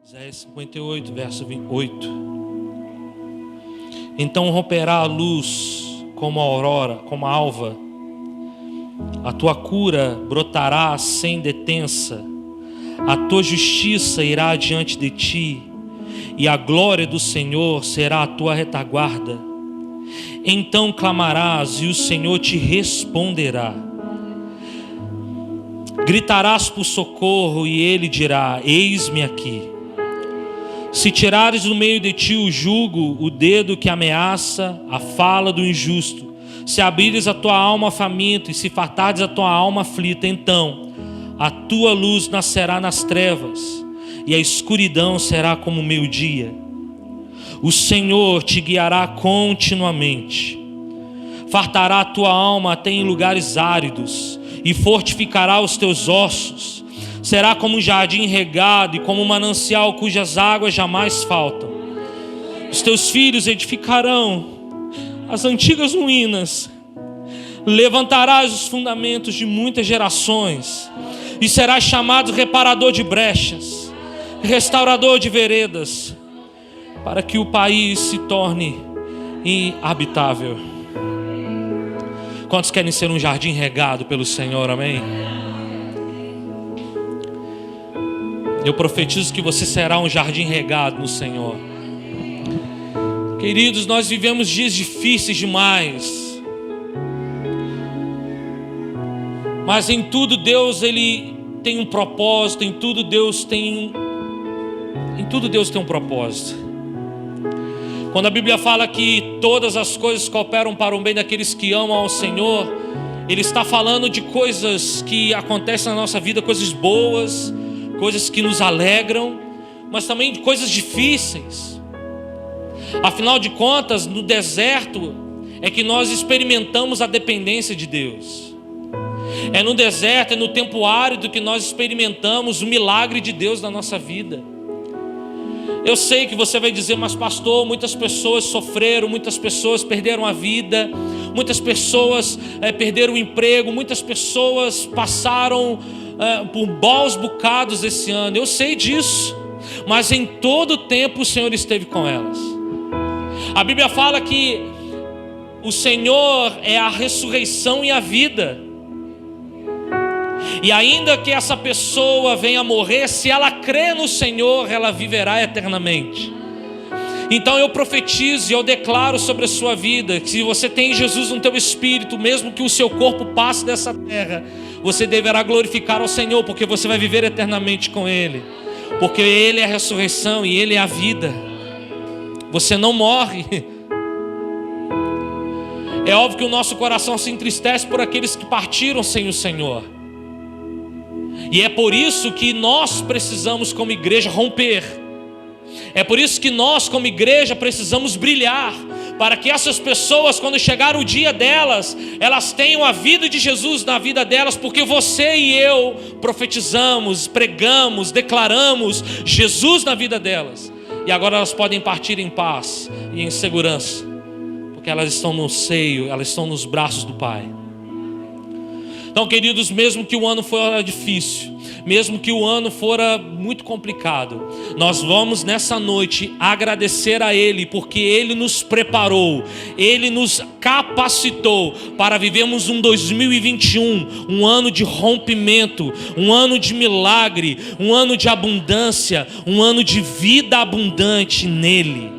Isaías 58, verso 8. Então romperá a luz como a aurora, como a alva. A tua cura brotará sem detença. A tua justiça irá adiante de ti, e a glória do Senhor será a tua retaguarda. Então clamarás e o Senhor te responderá. Gritarás por socorro e ele dirá: eis-me aqui. Se tirares do meio de ti o jugo, o dedo que ameaça, a fala do injusto, se abrires a tua alma faminto e se fartares a tua alma aflita, então a tua luz nascerá nas trevas e a escuridão será como o meio-dia. O Senhor te guiará continuamente, fartará a tua alma até em lugares áridos e fortificará os teus ossos. Será como um jardim regado e como um manancial cujas águas jamais faltam. Os teus filhos edificarão as antigas ruínas. Levantarás os fundamentos de muitas gerações e serás chamado reparador de brechas, restaurador de veredas, para que o país se torne habitável. Quantos querem ser um jardim regado pelo Senhor, amém? Eu profetizo que você será um jardim regado no Senhor. Queridos, nós vivemos dias difíceis demais, mas em tudo Deus Ele tem um propósito. Em tudo Deus tem um propósito. Quando a Bíblia fala que todas as coisas cooperam para o bem daqueles que amam ao Senhor, Ele está falando de coisas que acontecem na nossa vida, coisas boas, coisas que nos alegram, mas também de coisas difíceis. Afinal de contas, no deserto é que nós experimentamos a dependência de Deus. É no deserto, é no tempo árido que nós experimentamos o milagre de Deus na nossa vida. Eu sei que você vai dizer: mas pastor, muitas pessoas sofreram, muitas pessoas perderam a vida, muitas pessoas perderam o emprego, muitas pessoas passaram por maus bocados esse ano. Eu sei disso, mas em todo tempo o Senhor esteve com elas. A Bíblia fala que o Senhor é a ressurreição e a vida. E ainda que essa pessoa venha a morrer, se ela crê no Senhor, ela viverá eternamente. Então eu profetizo e eu declaro sobre a sua vida que se você tem Jesus no teu espírito, mesmo que o seu corpo passe dessa terra, você deverá glorificar ao Senhor, porque você vai viver eternamente com Ele, porque Ele é a ressurreição e Ele é a vida. Você não morre. É óbvio que o nosso coração se entristece por aqueles que partiram sem o Senhor, e é por isso que nós precisamos como igreja romper. É por isso que nós como igreja precisamos brilhar, para que essas pessoas, quando chegar o dia delas, elas tenham a vida de Jesus na vida delas, porque você e eu profetizamos, pregamos, declaramos Jesus na vida delas. E agora elas podem partir em paz e em segurança, porque elas estão no seio, elas estão nos braços do Pai. Então, queridos, mesmo que o ano fora difícil, mesmo que o ano fora muito complicado, nós vamos nessa noite agradecer a Ele, porque Ele nos preparou, Ele nos capacitou para vivermos um 2021, um ano de rompimento, um ano de milagre, um ano de abundância, um ano de vida abundante nele.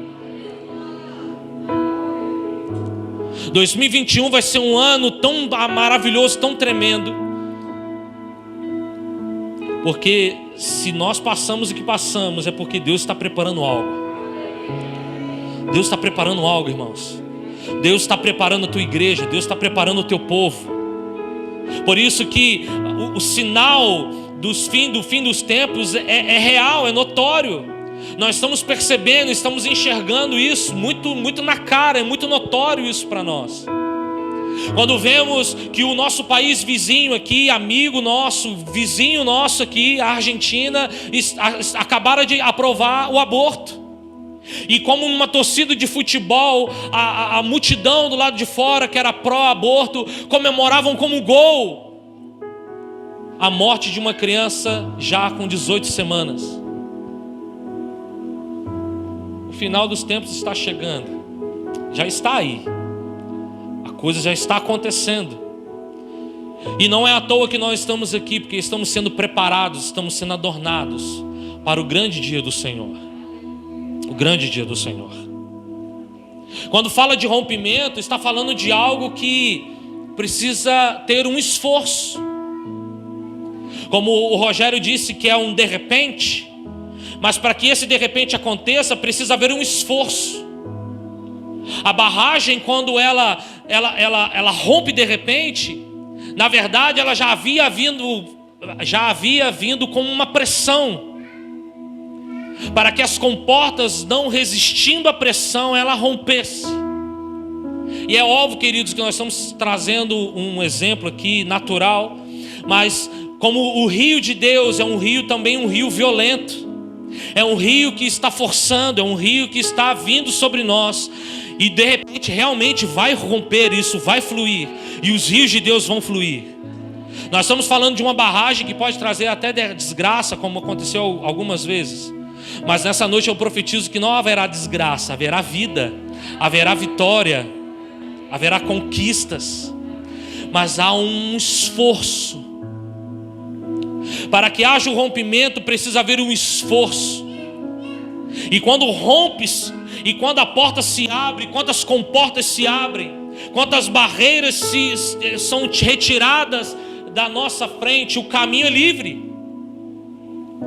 2021 vai ser um ano tão maravilhoso, tão tremendo, porque se nós passamos o que passamos, é porque Deus está preparando algo. Deus está preparando algo, irmãos. Deus está preparando a tua igreja, Deus está preparando o teu povo. Por isso que o sinal do fim dos tempos é real, é notório. Nós estamos percebendo, estamos enxergando isso muito na cara, é muito notório isso para nós. Quando vemos que o nosso país vizinho aqui, amigo nosso, vizinho nosso aqui, a Argentina, acabaram de aprovar o aborto. E como uma torcida de futebol, a multidão do lado de fora, que era pró-aborto, comemoravam como gol a morte de uma criança já com 18 semanas. final dos tempos está chegando. Já está aí. A coisa já está acontecendo. E não é à toa que nós estamos aqui, porque estamos sendo preparados, estamos sendo adornados para o grande dia do Senhor. O grande dia do Senhor. Quando fala de rompimento, está falando de algo que precisa ter um esforço. Como o Rogério disse, que é um de repente, mas para que esse de repente aconteça, precisa haver um esforço. A barragem, quando ela rompe de repente, na verdade ela já havia vindo com uma pressão, para que as comportas, não resistindo à pressão, ela rompesse. E é óbvio, queridos, que nós estamos trazendo um exemplo aqui natural, mas como o rio de Deus é um rio também, um rio violento, é um rio que está forçando, é um rio que está vindo sobre nós, e de repente realmente vai romper, isso vai fluir, e os rios de Deus vão fluir. Nós estamos falando de uma barragem que pode trazer até desgraça, como aconteceu algumas vezes, mas nessa noite eu profetizo que não haverá desgraça, haverá vida, haverá vitória, haverá conquistas, mas há um esforço. Para que haja o rompimento, precisa haver um esforço. E quando rompes, e quando a porta se abre, quando as comportas se abrem, quando as barreiras são retiradas da nossa frente, o caminho é livre.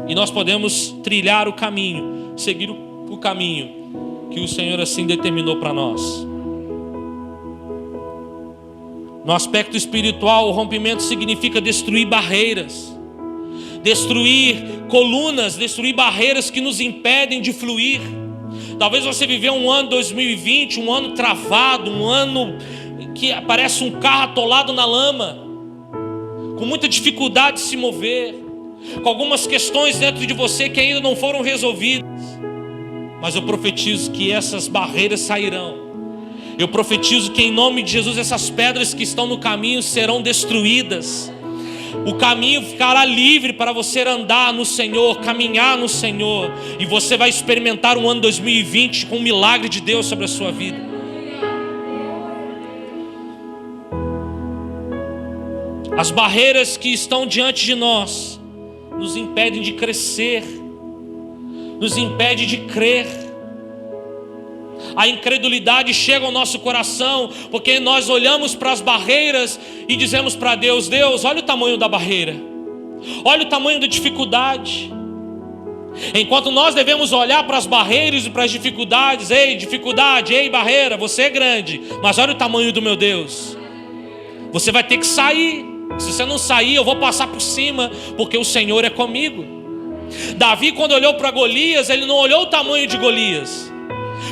E nós podemos trilhar o caminho, seguir o caminho que o Senhor assim determinou para nós. No aspecto espiritual, o rompimento significa destruir barreiras, destruir colunas, destruir barreiras que nos impedem de fluir. Talvez você viveu um ano 2020, um ano travado, um ano que parece um carro atolado na lama, com muita dificuldade de se mover, com algumas questões dentro de você que ainda não foram resolvidas. Mas eu profetizo que essas barreiras sairão. Eu profetizo que em nome de Jesus essas pedras que estão no caminho serão destruídas. O caminho ficará livre para você andar no Senhor, caminhar no Senhor, e você vai experimentar um ano 2020 com um milagre de Deus sobre a sua vida. As barreiras que estão diante de nós nos impedem de crescer, nos impedem de crer. A incredulidade chega ao nosso coração, porque nós olhamos para as barreiras e dizemos para Deus: Deus, olha o tamanho da barreira, olha o tamanho da dificuldade. Enquanto nós devemos olhar para as barreiras e para as dificuldades: ei, dificuldade, ei, barreira, você é grande, mas olha o tamanho do meu Deus. Você vai ter que sair. Se você não sair, eu vou passar por cima, porque o Senhor é comigo. Davi, quando olhou para Golias, ele não olhou o tamanho de Golias.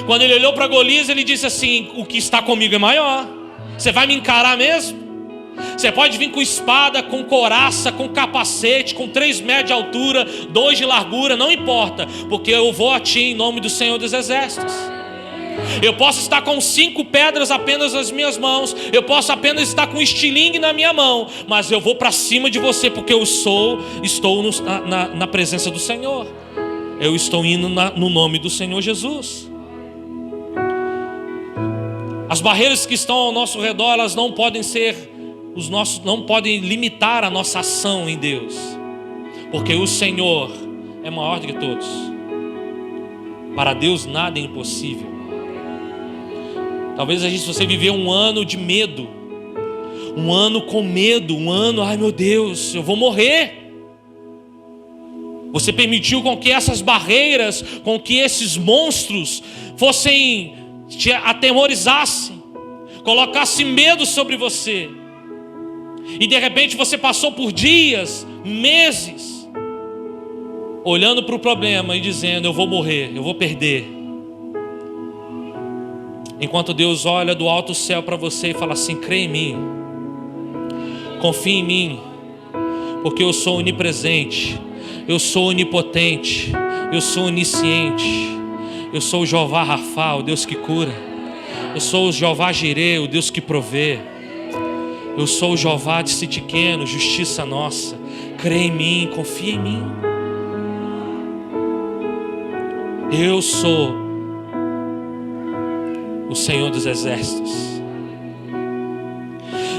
Quando ele olhou para Golias, ele disse assim: o que está comigo é maior. Você vai me encarar mesmo? Você pode vir com espada, com couraça, com capacete, com 3 metros de altura, 2 de largura, não importa, porque eu vou a ti em nome do Senhor dos Exércitos. Eu posso estar com 5 pedras apenas nas minhas mãos, eu posso apenas estar com um estilingue na minha mão, mas eu vou para cima de você, porque eu estou na presença do Senhor. Eu estou indo no nome do Senhor Jesus. As barreiras que estão ao nosso redor, elas não podem não podem limitar a nossa ação em Deus, porque o Senhor é maior do que todos. Para Deus nada é impossível. Talvez se você viver um ano de medo, um ano com medo, um ano, ai meu Deus, eu vou morrer. Você permitiu com que essas barreiras, com que esses monstros te atemorizassem, colocassem medo sobre você. E de repente você passou por dias, meses, olhando para o problema e dizendo: eu vou morrer, eu vou perder. Enquanto Deus olha do alto céu para você e fala assim: crê em mim, confia em mim, porque eu sou onipresente, eu sou onipotente, eu sou onisciente, eu sou o Jeová Rafá, o Deus que cura, eu sou o Jeová Jirê, o Deus que provê, eu sou o Jeová de Sitiqueno, justiça nossa. Crê em mim, confia em mim. Eu sou o Senhor dos Exércitos.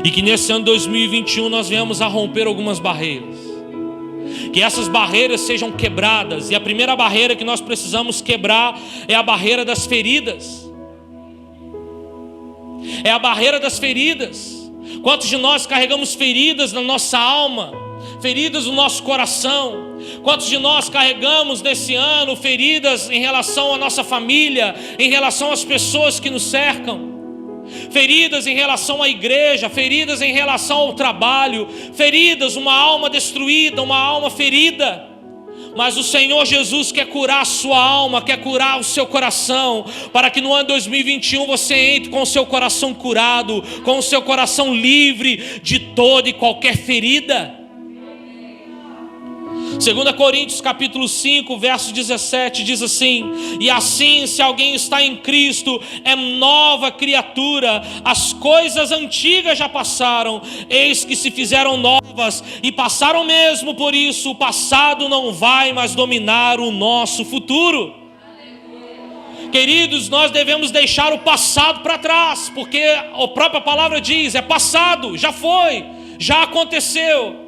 E que nesse ano 2021 nós venhamos a romper algumas barreiras. Que essas barreiras sejam quebradas. E a primeira barreira que nós precisamos quebrar é a barreira das feridas. É a barreira das feridas. Quantos de nós carregamos feridas na nossa alma? Feridas no nosso coração? Quantos de nós carregamos nesse ano feridas em relação à nossa família, em relação às pessoas que nos cercam? Feridas em relação à igreja, feridas em relação ao trabalho, feridas, uma alma destruída, uma alma ferida. Mas o Senhor Jesus quer curar a sua alma, quer curar o seu coração, para que no ano 2021 você entre com o seu coração curado, com o seu coração livre de toda e qualquer ferida. 2 Coríntios capítulo 5, verso 17 diz assim: e assim, se alguém está em Cristo, é nova criatura, as coisas antigas já passaram, eis que se fizeram novas, e passaram mesmo. Por isso o passado não vai mais dominar o nosso futuro. Queridos, nós devemos deixar o passado para trás, porque a própria palavra diz, é passado, já foi, já aconteceu.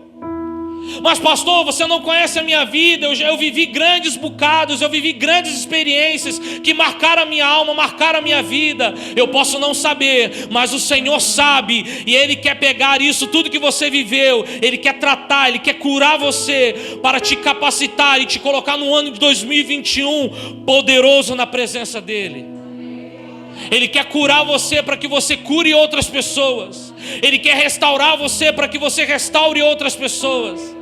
Mas pastor, você não conhece a minha vida, eu vivi grandes bocados, eu vivi grandes experiências que marcaram a minha alma, marcaram a minha vida. Eu posso não saber, mas o Senhor sabe, e Ele quer pegar isso, tudo que você viveu, Ele quer tratar, Ele quer curar você, para te capacitar e te colocar no ano de 2021 poderoso na presença dEle. Ele quer curar você para que você cure outras pessoas. Ele quer restaurar você para que você restaure outras pessoas.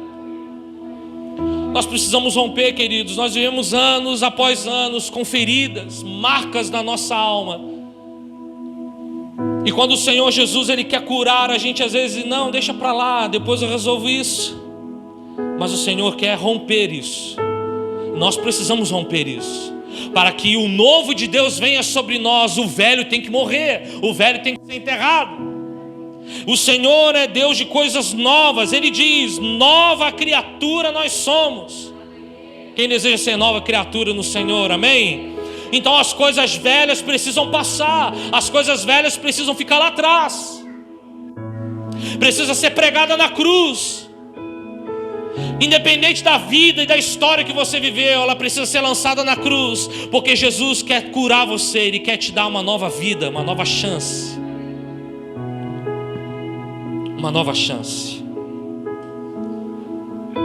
Nós precisamos romper, queridos. Nós vivemos anos após anos com feridas, marcas na nossa alma. E quando o Senhor Jesus Ele quer curar, a gente às vezes diz, não, deixa para lá, depois eu resolvo isso. Mas o Senhor quer romper isso. Nós precisamos romper isso. Para que o novo de Deus venha sobre nós, o velho tem que morrer, o velho tem que ser enterrado. O Senhor é Deus de coisas novas. Ele diz, nova criatura nós somos. Quem deseja ser nova criatura no Senhor, amém? Então as coisas velhas precisam passar, as coisas velhas precisam ficar lá atrás, precisa ser pregada na cruz. Independente da vida e da história que você viveu, ela precisa ser lançada na cruz, porque Jesus quer curar você, Ele quer te dar uma nova vida, uma nova chance. Uma nova chance.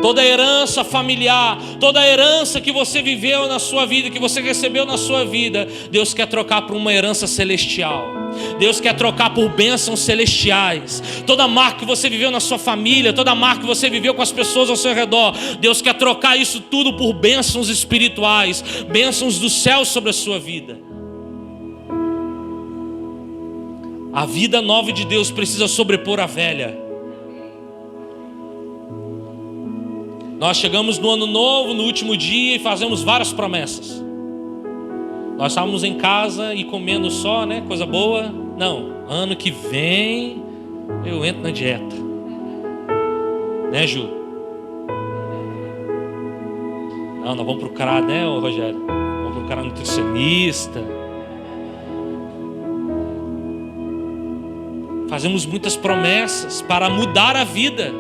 Toda herança familiar, toda herança que você viveu na sua vida, que você recebeu na sua vida, Deus quer trocar por uma herança celestial. Deus quer trocar por bênçãos celestiais. Toda marca que você viveu na sua família, toda marca que você viveu com as pessoas ao seu redor, Deus quer trocar isso tudo por bênçãos espirituais, bênçãos do céu sobre a sua vida. A vida nova de Deus precisa sobrepor a velha. Nós chegamos no ano novo, no último dia, e fazemos várias promessas. Nós estávamos em casa e comendo só, né? Coisa boa. Não, ano que vem eu entro na dieta. Né, Ju? Não, nós vamos procurar, né, Rogério? Vamos procurar nutricionista. Fazemos muitas promessas para mudar a vida.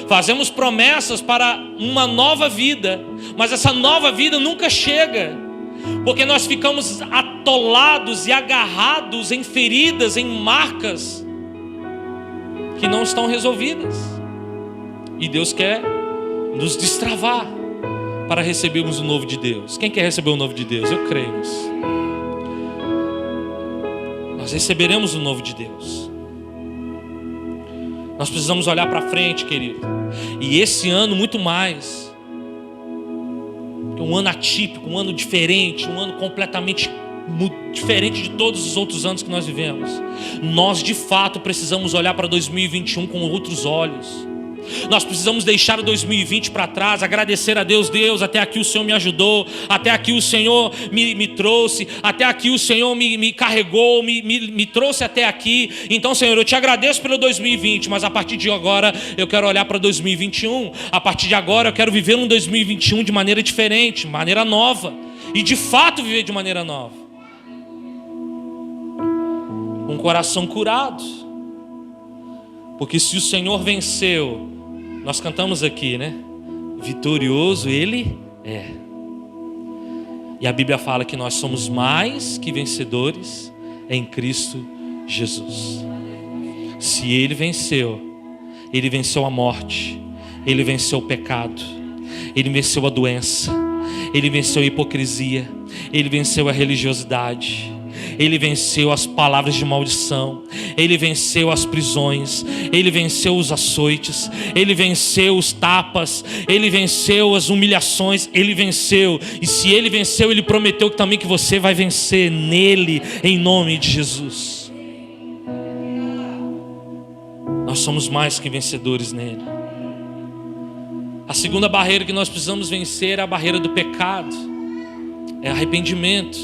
Fazemos promessas para uma nova vida, mas essa nova vida nunca chega, porque nós ficamos atolados e agarrados em feridas, em marcas que não estão resolvidas. E Deus quer nos destravar para recebermos o novo de Deus. Quem quer receber o novo de Deus? Eu creio nisso. Nós receberemos o novo de Deus. Nós precisamos olhar para frente, querido. E esse ano muito mais. Um ano atípico, um ano diferente, um ano completamente diferente de todos os outros anos que nós vivemos. Nós de fato precisamos olhar para 2021 com outros olhos. Nós precisamos deixar o 2020 para trás, agradecer a Deus. Deus, até aqui o Senhor me ajudou, até aqui o Senhor me trouxe, até aqui o Senhor me carregou, me trouxe até aqui. Então, Senhor, eu te agradeço pelo 2020, mas a partir de agora eu quero olhar para 2021. A partir de agora eu quero viver um 2021 de maneira diferente, maneira nova, e de fato viver de maneira nova. um coração curado. Porque se o Senhor venceu, nós cantamos aqui, né? Vitorioso Ele é. E a Bíblia fala que nós somos mais que vencedores em Cristo Jesus. Se Ele venceu a morte, Ele venceu o pecado, Ele venceu a doença, Ele venceu a hipocrisia, Ele venceu a religiosidade, Ele venceu as palavras de maldição, Ele venceu as prisões, Ele venceu os açoites, Ele venceu os tapas, Ele venceu as humilhações, Ele venceu. E se Ele venceu, Ele prometeu também que você vai vencer nele, em nome de Jesus. Nós somos mais que vencedores nele. A segunda barreira que nós precisamos vencer é a barreira do pecado, é arrependimento.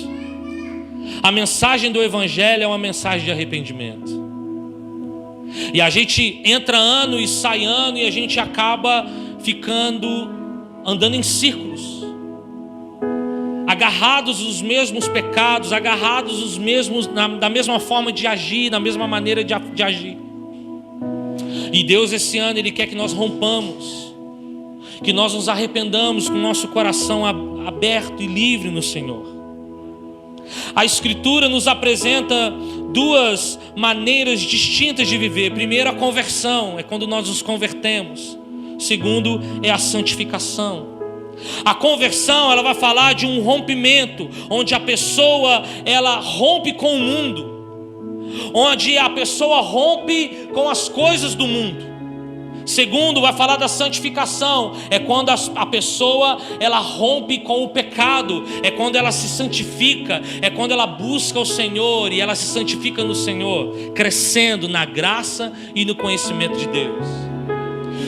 A mensagem do Evangelho é uma mensagem de arrependimento. E a gente entra ano e sai ano e a gente acaba andando em círculos, agarrados nos mesmos pecados, agarrados nos mesmos, da mesma forma de agir, na mesma maneira de agir. E Deus esse ano Ele quer que nós rompamos, que nós nos arrependamos com o nosso coração aberto e livre no Senhor. A Escritura nos apresenta duas maneiras distintas de viver. Primeiro, a conversão, é quando nós nos convertemos. Segundo, é a santificação. A conversão, ela vai falar de um rompimento, onde a pessoa, ela rompe com o mundo, onde a pessoa rompe com as coisas do mundo. Segundo, vai falar da santificação, é quando a pessoa, ela rompe com o pecado, é quando ela se santifica, é quando ela busca o Senhor e ela se santifica no Senhor, crescendo na graça e no conhecimento de Deus.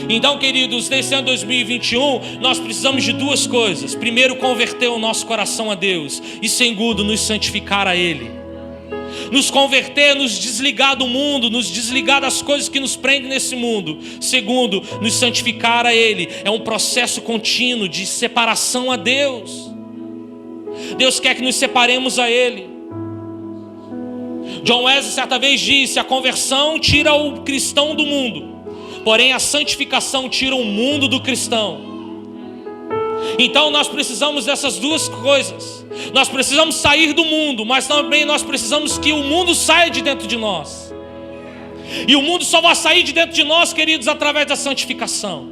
Então, queridos, nesse ano 2021, nós precisamos de duas coisas. Primeiro, converter o nosso coração a Deus, e segundo, nos santificar a Ele. Nos converter, nos desligar do mundo, nos desligar das coisas que nos prendem nesse mundo. Segundo, nos santificar a Ele. É um processo contínuo de separação a Deus. Deus quer que nos separemos a Ele. John Wesley certa vez disse: a conversão tira o cristão do mundo, porém a santificação tira o mundo do cristão. Então nós precisamos dessas duas coisas. Nós precisamos sair do mundo, mas também nós precisamos que o mundo saia de dentro de nós. E o mundo só vai sair de dentro de nós, queridos, através da santificação,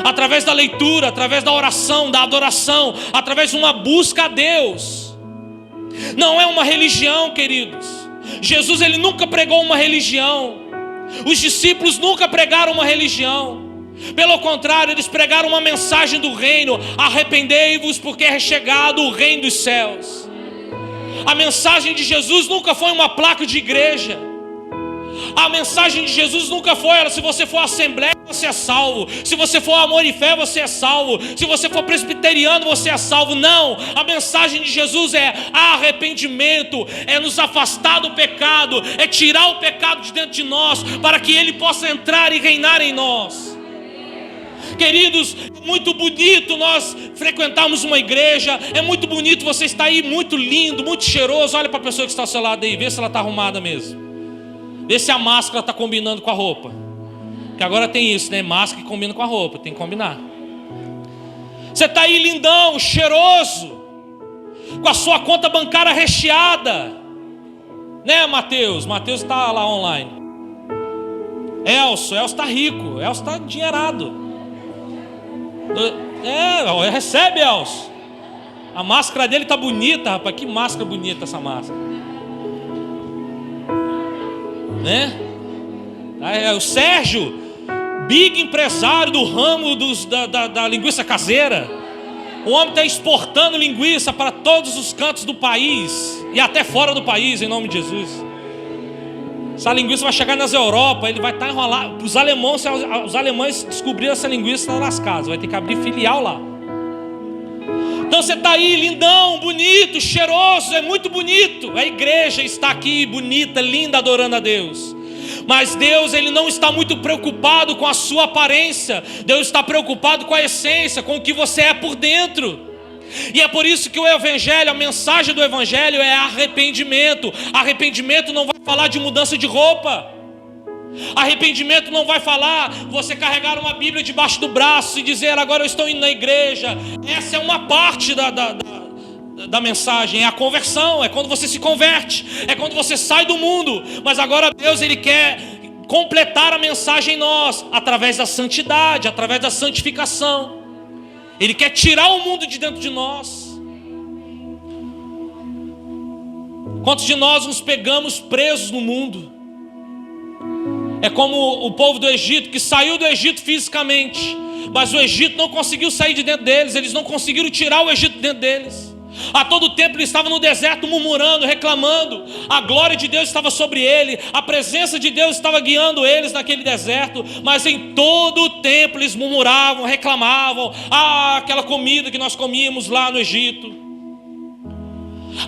através da leitura, através da oração, da adoração, através de uma busca a Deus. Não é uma religião, queridos. Jesus, ele nunca pregou uma religião. Os discípulos nunca pregaram uma religião. Pelo contrário, eles pregaram uma mensagem do reino: arrependei-vos, porque é chegado o reino dos céus. A mensagem de Jesus nunca foi uma placa de igreja. A mensagem de Jesus nunca foi: se você for assembleia, você é salvo. Se você for amor e fé, você é salvo. Se você for presbiteriano, você é salvo. Não, a mensagem de Jesus é arrependimento, é nos afastar do pecado, é tirar o pecado de dentro de nós, para que Ele possa entrar e reinar em nós. Queridos, é muito bonito nós frequentarmos uma igreja, é muito bonito você estar aí, muito lindo, muito cheiroso. Olha para a pessoa que está ao seu lado aí, vê se ela está arrumada mesmo, vê se a máscara está combinando com a roupa, que agora tem isso, né? Máscara que combina com a roupa, tem que combinar. Você está aí lindão, cheiroso, com a sua conta bancária recheada, né, Mateus? Mateus está lá online. Elcio está rico, Elcio está endinheirado. Recebe, Elcio. A máscara dele tá bonita, rapaz. Que máscara bonita essa máscara, né? O Sérgio, big empresário do ramo da linguiça caseira. O homem está exportando linguiça para todos os cantos do país e até fora do país, em nome de Jesus. Essa linguiça vai chegar nas Europa, ele vai estar enrolado. Os alemães descobriram essa linguiça nas casas, vai ter que abrir filial lá. Então você está aí lindão, bonito, cheiroso, é muito bonito. A igreja está aqui bonita, linda, adorando a Deus. Mas Deus, Ele não está muito preocupado com a sua aparência. Deus está preocupado com a essência, com o que você é por dentro. E é por isso que o Evangelho, a mensagem do Evangelho é arrependimento. Arrependimento não vai falar de mudança de roupa. Arrependimento não vai falar você carregar uma Bíblia debaixo do braço e dizer: agora eu estou indo na igreja. Essa é uma parte da mensagem, é a conversão, é quando você se converte, é quando você sai do mundo. Mas agora Deus, Ele quer completar a mensagem em nós, através da santidade, através da santificação. Ele quer tirar o mundo de dentro de nós. Quantos de nós nos pegamos presos no mundo? É como o povo do Egito, que saiu do Egito fisicamente, mas o Egito não conseguiu sair de dentro deles. Eles não conseguiram tirar o Egito de dentro deles. A todo tempo ele estava no deserto murmurando, reclamando. A glória de Deus estava sobre ele, a presença de Deus estava guiando eles naquele deserto. Mas em todo o tempo eles murmuravam, reclamavam: aquela comida que nós comíamos lá no Egito.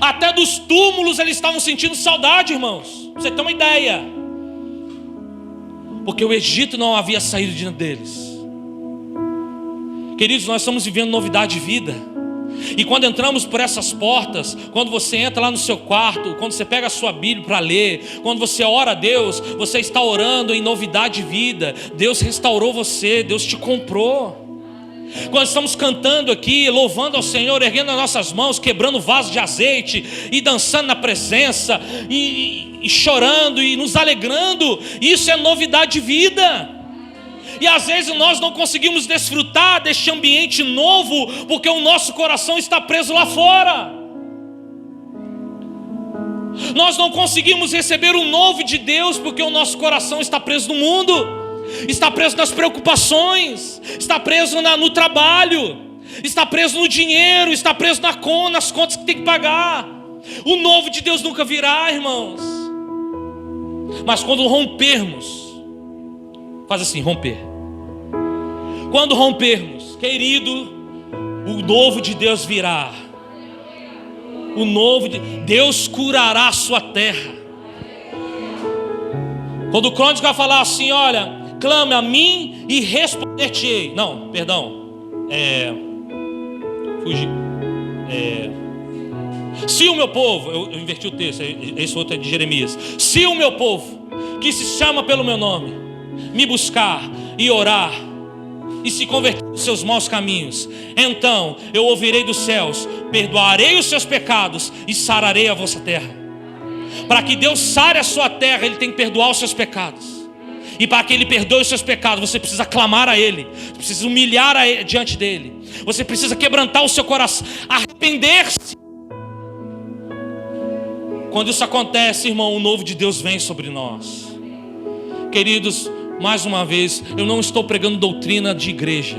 Até dos túmulos eles estavam sentindo saudade, irmãos, pra você ter uma ideia, porque o Egito não havia saído de dentro deles. Queridos, nós estamos vivendo novidade de vida. E quando entramos por essas portas, quando você entra lá no seu quarto, quando você pega a sua Bíblia para ler, quando você ora a Deus, você está orando em novidade de vida. Deus restaurou você, Deus te comprou. Quando estamos cantando aqui, louvando ao Senhor, erguendo as nossas mãos, quebrando vaso de azeite e dançando na presença, e chorando e nos alegrando, isso é novidade de vida. E às vezes nós não conseguimos desfrutar deste ambiente novo, porque o nosso coração está preso lá fora. Nós não conseguimos receber o novo de Deus, porque o nosso coração está preso no mundo, está preso nas preocupações, está preso no trabalho, está preso no dinheiro, está preso nas contas que tem que pagar. O novo de Deus nunca virá, irmãos. Mas quando rompermos, faz assim, romper. Quando rompermos, querido, o novo de Deus virá. O novo de Deus curará a sua terra. Quando o crônico vai falar assim: olha, clame a mim e responder-te-ei. Não, perdão. Se o meu povo, eu inverti o texto, esse outro é de Jeremias. Se o meu povo, que se chama pelo meu nome, me buscar e orar, e se converter dos seus maus caminhos, então eu ouvirei dos céus, perdoarei os seus pecados e sararei a vossa terra. Para que Deus sare a sua terra, Ele tem que perdoar os seus pecados. E para que Ele perdoe os seus pecados, você precisa clamar a Ele, você precisa humilhar diante dEle, você precisa quebrantar o seu coração, arrepender-se. Quando isso acontece, irmão, o novo de Deus vem sobre nós. Queridos, mais uma vez, eu não estou pregando doutrina de igreja.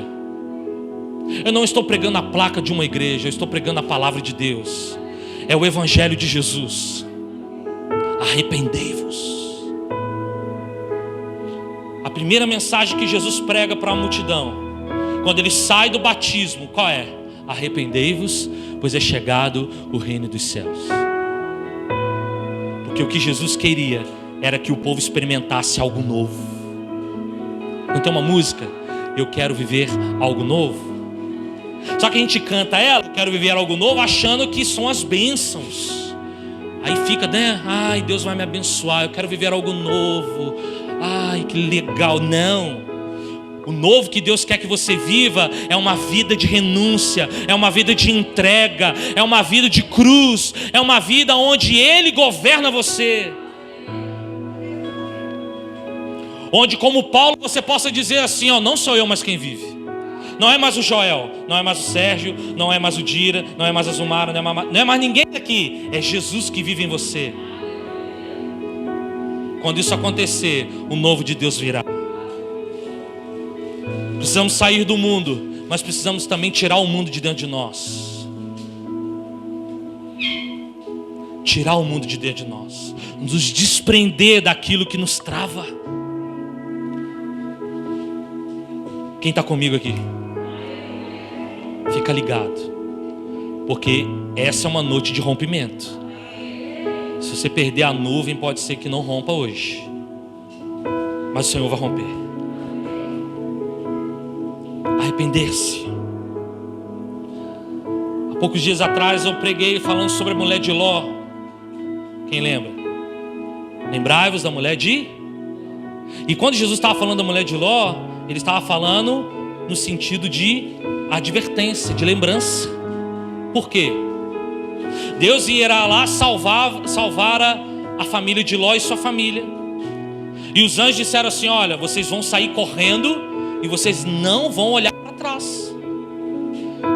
Eu não estou pregando a placa de uma igreja. Eu estou pregando a palavra de Deus. É o Evangelho de Jesus. Arrependei-vos. A primeira mensagem que Jesus prega para a multidão, quando Ele sai do batismo, qual é? Arrependei-vos, pois é chegado o reino dos céus. Porque o que Jesus queria era que o povo experimentasse algo novo. Não tem uma música? Eu quero viver algo novo. Só que a gente canta ela, quero viver algo novo, achando que são as bênçãos. Aí fica, né? Ai, Deus vai me abençoar, eu quero viver algo novo. Ai, que legal. Não. O novo que Deus quer que você viva é uma vida de renúncia, é uma vida de entrega, é uma vida de cruz, é uma vida onde Ele governa você. Onde, como Paulo, você possa dizer assim: ó, não sou eu mais quem vive. Não é mais o Joel, não é mais o Sérgio, não é mais o Dira, não é mais a Zumara, não é mais ninguém aqui. É Jesus que vive em você. Quando isso acontecer, o novo de Deus virá. Precisamos sair do mundo, mas precisamos também tirar o mundo de dentro de nós. Tirar o mundo de dentro de nós. Nos desprender daquilo que nos trava. Quem está comigo aqui? Fica ligado, porque essa é uma noite de rompimento. Se você perder a nuvem, pode ser que não rompa hoje, mas o Senhor vai romper. Arrepender-se. Poucos dias atrás eu preguei falando sobre a mulher de Ló. Quem lembra? Lembrai-vos da mulher de... E quando Jesus estava falando da mulher de Ló, ele estava falando no sentido de advertência, de lembrança. Por quê? Deus irá lá salvar a família de Ló e sua família. E os anjos disseram assim: olha, vocês vão sair correndo e vocês não vão olhar para trás.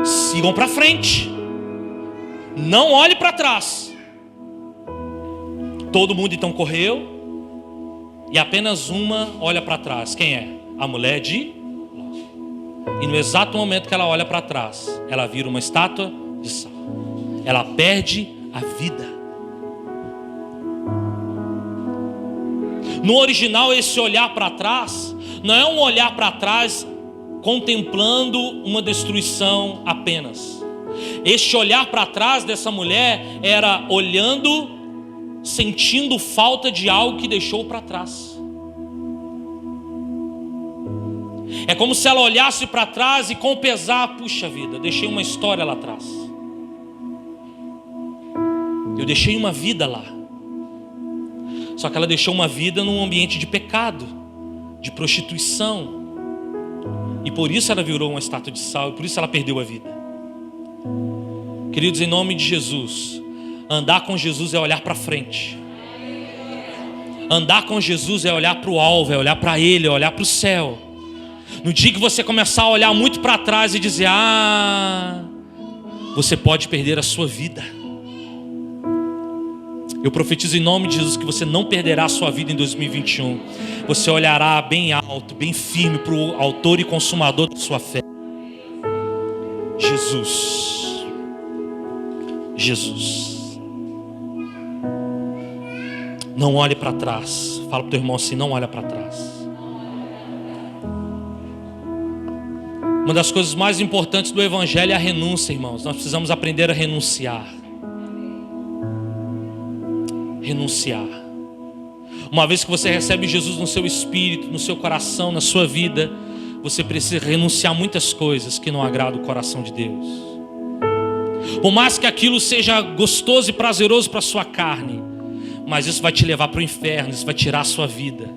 Sigam para frente. Não olhe para trás. Todo mundo então correu. E apenas uma olha para trás. Quem é? A mulher de Ló. E no exato momento que ela olha para trás, ela vira uma estátua de sal. Ela perde a vida. No original, esse olhar para trás não é um olhar para trás contemplando uma destruição apenas. Este olhar para trás dessa mulher era olhando, sentindo falta de algo que deixou para trás. É como se ela olhasse para trás e com pesar: puxa vida, deixei uma história lá atrás. Eu deixei uma vida lá. Só que ela deixou uma vida num ambiente de pecado, de prostituição. E por isso ela virou uma estátua de sal, e por isso ela perdeu a vida. Queridos, em nome de Jesus, andar com Jesus é olhar para frente. Andar com Jesus é olhar para o alvo, é olhar para Ele, é olhar para o céu. No dia que você começar a olhar muito para trás e dizer: você pode perder a sua vida. Eu profetizo em nome de Jesus que você não perderá a sua vida em 2021. Você olhará bem alto, bem firme para o autor e consumador da sua fé. Jesus. Jesus. Não olhe para trás. Fala para o teu irmão assim: não olha para trás. Uma das coisas mais importantes do Evangelho é a renúncia, irmãos. Nós precisamos aprender a renunciar. Renunciar. Uma vez que você recebe Jesus no seu espírito, no seu coração, na sua vida, você precisa renunciar muitas coisas que não agradam o coração de Deus. Por mais que aquilo seja gostoso e prazeroso para a sua carne, mas isso vai te levar para o inferno, isso vai tirar a sua vida.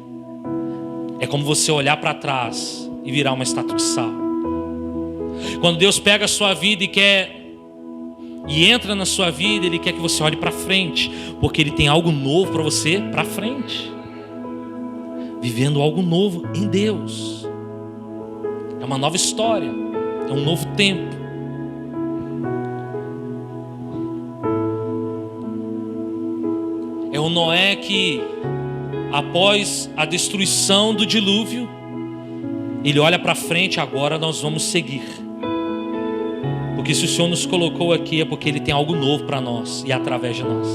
É como você olhar para trás e virar uma estátua de sal. Quando Deus pega a sua vida e entra na sua vida, Ele quer que você olhe para frente, porque Ele tem algo novo para você para frente. Vivendo algo novo em Deus. É uma nova história, é um novo tempo. É o Noé que, após a destruição do dilúvio, ele olha para frente: agora nós vamos seguir. Porque se o Senhor nos colocou aqui é porque Ele tem algo novo para nós e através de nós.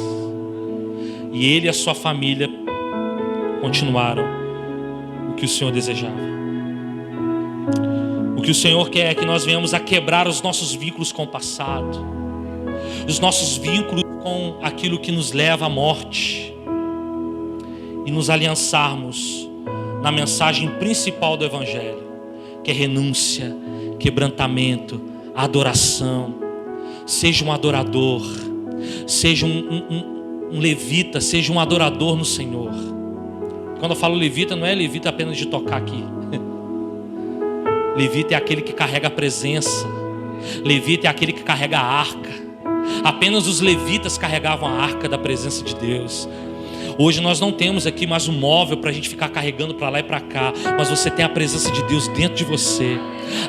E ele e a sua família continuaram o que o Senhor desejava. O que o Senhor quer é que nós venhamos a quebrar os nossos vínculos com o passado, os nossos vínculos com aquilo que nos leva à morte, e nos aliançarmos na mensagem principal do Evangelho, que é renúncia, quebrantamento, adoração. Seja um adorador, seja um levita, seja um adorador no Senhor. Quando eu falo levita, não é levita apenas de tocar aqui. Levita é aquele que carrega a presença. Levita é aquele que carrega a arca. Apenas os levitas carregavam a arca da presença de Deus. Hoje nós não temos aqui mais um móvel para a gente ficar carregando para lá e para cá, mas você tem a presença de Deus dentro de você.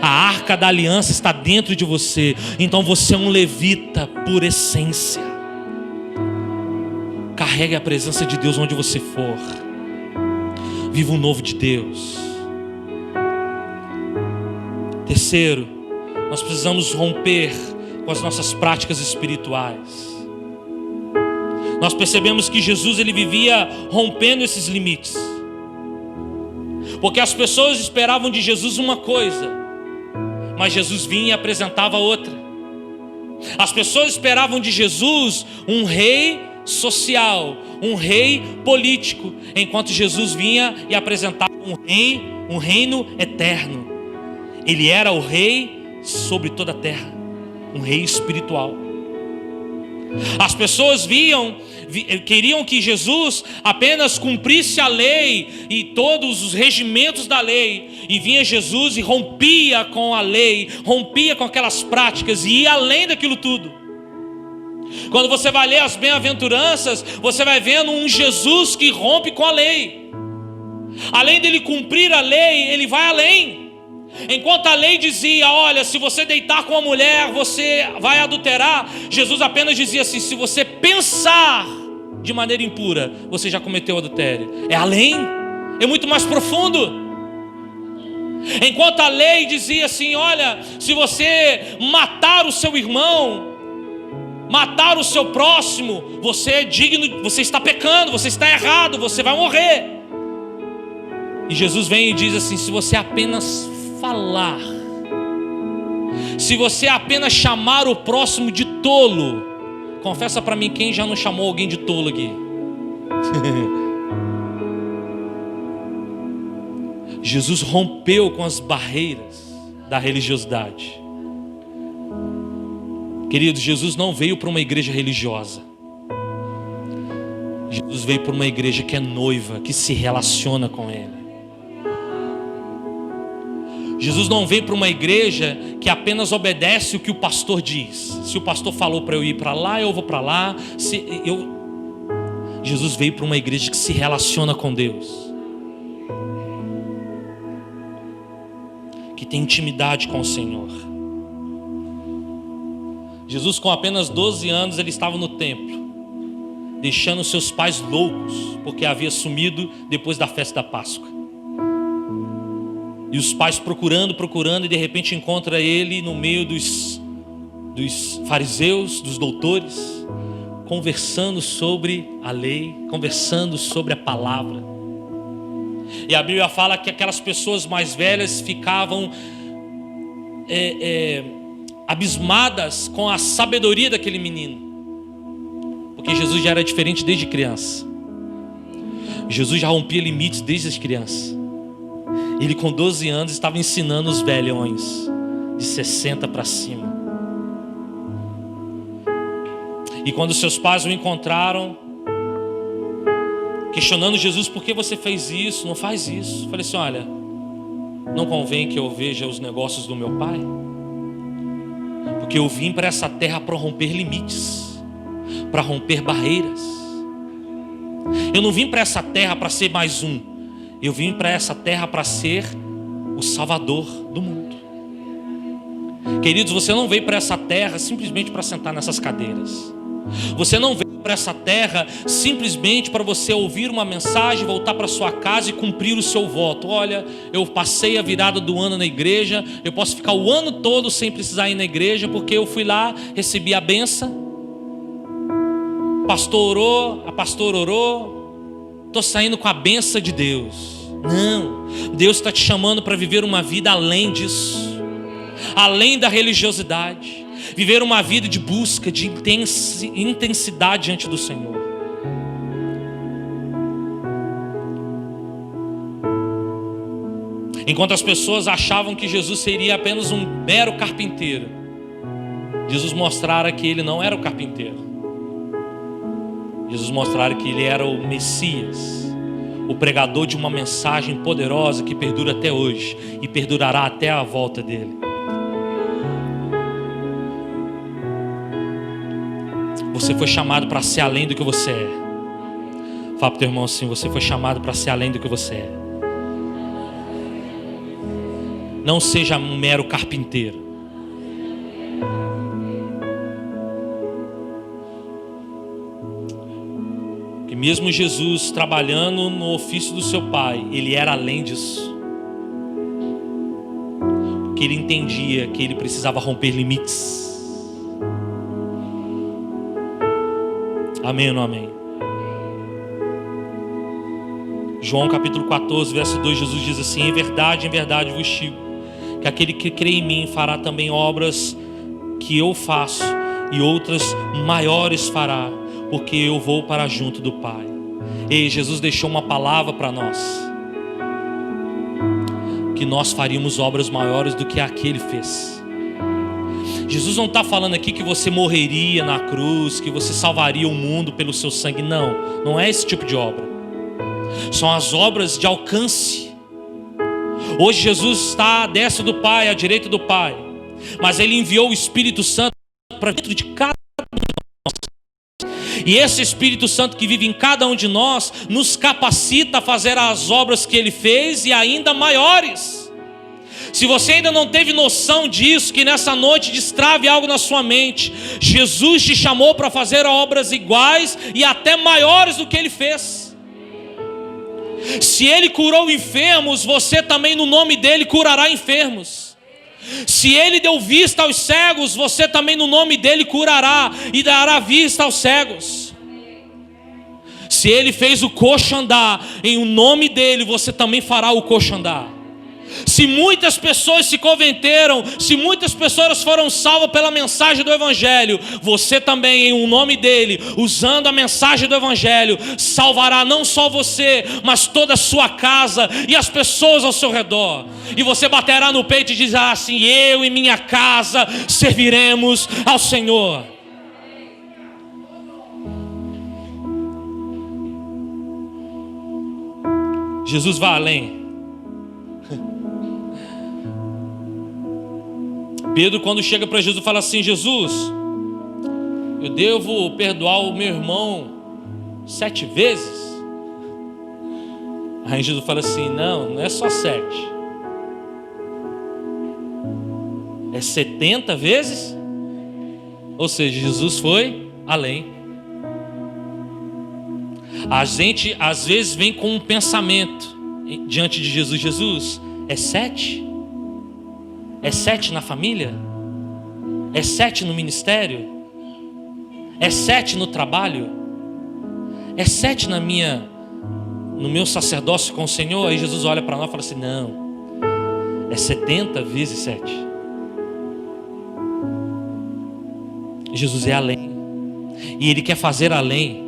A arca da aliança está dentro de você. Então você é um levita por essência. Carregue a presença de Deus onde você for. Viva o novo de Deus. Terceiro, nós precisamos romper com as nossas práticas espirituais. Nós percebemos que Jesus ele vivia rompendo esses limites, porque as pessoas esperavam de Jesus uma coisa, mas Jesus vinha e apresentava outra. As pessoas esperavam de Jesus um rei social, um rei político, enquanto Jesus vinha e apresentava um reino eterno. Ele era o rei sobre toda a terra, um rei espiritual. As pessoas queriam que Jesus apenas cumprisse a lei e todos os regimentos da lei, e vinha Jesus e rompia com a lei, rompia com aquelas práticas e ia além daquilo tudo. Quando você vai ler as bem-aventuranças, você vai vendo um Jesus que rompe com a lei. Além dele cumprir a lei, ele vai além. Enquanto a lei dizia, olha, se você deitar com uma mulher, você vai adulterar, Jesus apenas dizia assim, se você pensar de maneira impura, você já cometeu adultério. É além, é muito mais profundo. Enquanto a lei dizia assim, olha, se você matar o seu irmão, matar o seu próximo, você é digno, você está pecando, você está errado, você vai morrer. E Jesus vem e diz assim, se você apenas falar, se você apenas chamar o próximo de tolo, confessa para mim quem já não chamou alguém de tolo aqui. Jesus rompeu com as barreiras da religiosidade. Queridos, Jesus não veio para uma igreja religiosa. Jesus veio para uma igreja que é noiva, que se relaciona com Ele. Jesus não veio para uma igreja que apenas obedece o que o pastor diz. Se o pastor falou para eu ir para lá, eu vou para lá. Jesus veio para uma igreja que se relaciona com Deus, que tem intimidade com o Senhor. Jesus, com apenas 12 anos, ele estava no templo, deixando seus pais loucos, porque havia sumido depois da festa da Páscoa. E os pais procurando, e de repente encontra ele no meio dos fariseus, dos doutores, conversando sobre a lei, conversando sobre a palavra. E a Bíblia fala que aquelas pessoas mais velhas ficavam abismadas com a sabedoria daquele menino, porque Jesus já era diferente desde criança. Jesus já rompia limites desde as crianças. Ele com 12 anos estava ensinando os velhões de 60 para cima. E quando seus pais o encontraram, questionando Jesus, por que você fez isso? Não faz isso. Eu falei assim, olha, não convém que eu veja os negócios do meu pai? Porque eu vim para essa terra para romper limites, para romper barreiras. Eu não vim para essa terra para ser mais um. Eu vim para essa terra para ser o Salvador do mundo. Queridos, você não veio para essa terra simplesmente para sentar nessas cadeiras. Você não veio para essa terra simplesmente para você ouvir uma mensagem, voltar para sua casa e cumprir o seu voto. Olha, eu passei a virada do ano na igreja, eu posso ficar o ano todo sem precisar ir na igreja, porque eu fui lá, recebi a bênção, pastor orou, a pastora orou, estou saindo com a bênção de Deus. Não, Deus está te chamando para viver uma vida além disso, além da religiosidade, viver uma vida de busca, de intensidade diante do Senhor. Enquanto as pessoas achavam que Jesus seria apenas um mero carpinteiro, Jesus mostrara que ele não era o carpinteiro. Jesus mostrara que ele era o Messias, o pregador de uma mensagem poderosa que perdura até hoje e perdurará até a volta dele. Você foi chamado para ser além do que você é. Fala para o teu irmão assim, você foi chamado para ser além do que você é. Não seja um mero carpinteiro. Que mesmo Jesus trabalhando no ofício do seu pai, ele era além disso. Porque ele entendia que ele precisava romper limites. Amém ou não amém? João capítulo 14, verso 2, Jesus diz assim: em verdade vos digo, que aquele que crê em mim fará também obras que eu faço, e outras maiores fará, porque eu vou para junto do Pai. E Jesus deixou uma palavra para nós, que nós faríamos obras maiores do que a que Ele fez. Jesus não está falando aqui que você morreria na cruz, que você salvaria o mundo pelo seu sangue. Não, não é esse tipo de obra. São as obras de alcance. Hoje Jesus está à destra do Pai, à direita do Pai, mas Ele enviou o Espírito Santo para dentro de cada um de nós. E esse Espírito Santo que vive em cada um de nós nos capacita a fazer as obras que Ele fez e ainda maiores. Se você ainda não teve noção disso, que nessa noite destrave algo na sua mente. Jesus te chamou para fazer obras iguais e até maiores do que Ele fez. Se Ele curou enfermos, você também no nome dEle curará enfermos. Se Ele deu vista aos cegos, você também no nome dEle curará e dará vista aos cegos. Se Ele fez o coxo andar, em o nome dEle você também fará o coxo andar. Se muitas pessoas se converteram, se muitas pessoas foram salvas pela mensagem do Evangelho, você também, em um nome dEle, usando a mensagem do Evangelho, salvará não só você, mas toda a sua casa e as pessoas ao seu redor. E você baterá no peito e dirá assim: eu e minha casa serviremos ao Senhor. Jesus vai além. Pedro, quando chega para Jesus, fala assim: Jesus, eu devo perdoar o meu irmão 7 vezes? Aí Jesus fala assim: não é só 7, é 70 vezes. Ou seja, Jesus foi além. A gente às vezes vem com um pensamento diante de Jesus: Jesus, é 7? É 7 na família? É 7 no ministério? É 7 no trabalho? É 7 no meu sacerdócio com o Senhor? Aí Jesus olha para nós e fala assim: não, é 70 vezes 7. Jesus é além. E Ele quer fazer além.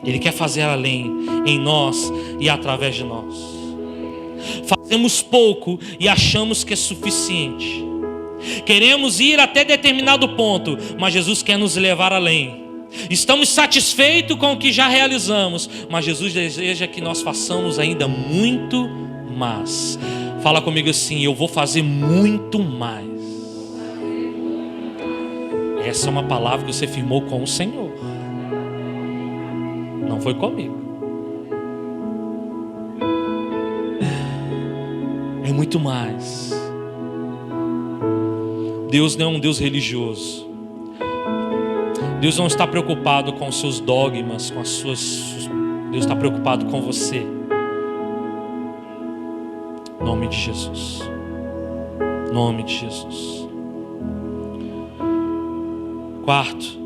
Ele quer fazer além em nós e através de nós. Fazemos pouco e achamos que é suficiente. Queremos ir até determinado ponto, mas Jesus quer nos levar além. Estamos satisfeitos com o que já realizamos, mas Jesus deseja que nós façamos ainda muito mais. Fala comigo assim: eu vou fazer muito mais. Essa é uma palavra que você firmou com o Senhor, não foi comigo. É muito mais. Deus não é um Deus religioso. Deus não está preocupado com os seus dogmas, com as suas. Deus está preocupado com você. Em nome de Jesus. Em nome de Jesus. Quarto,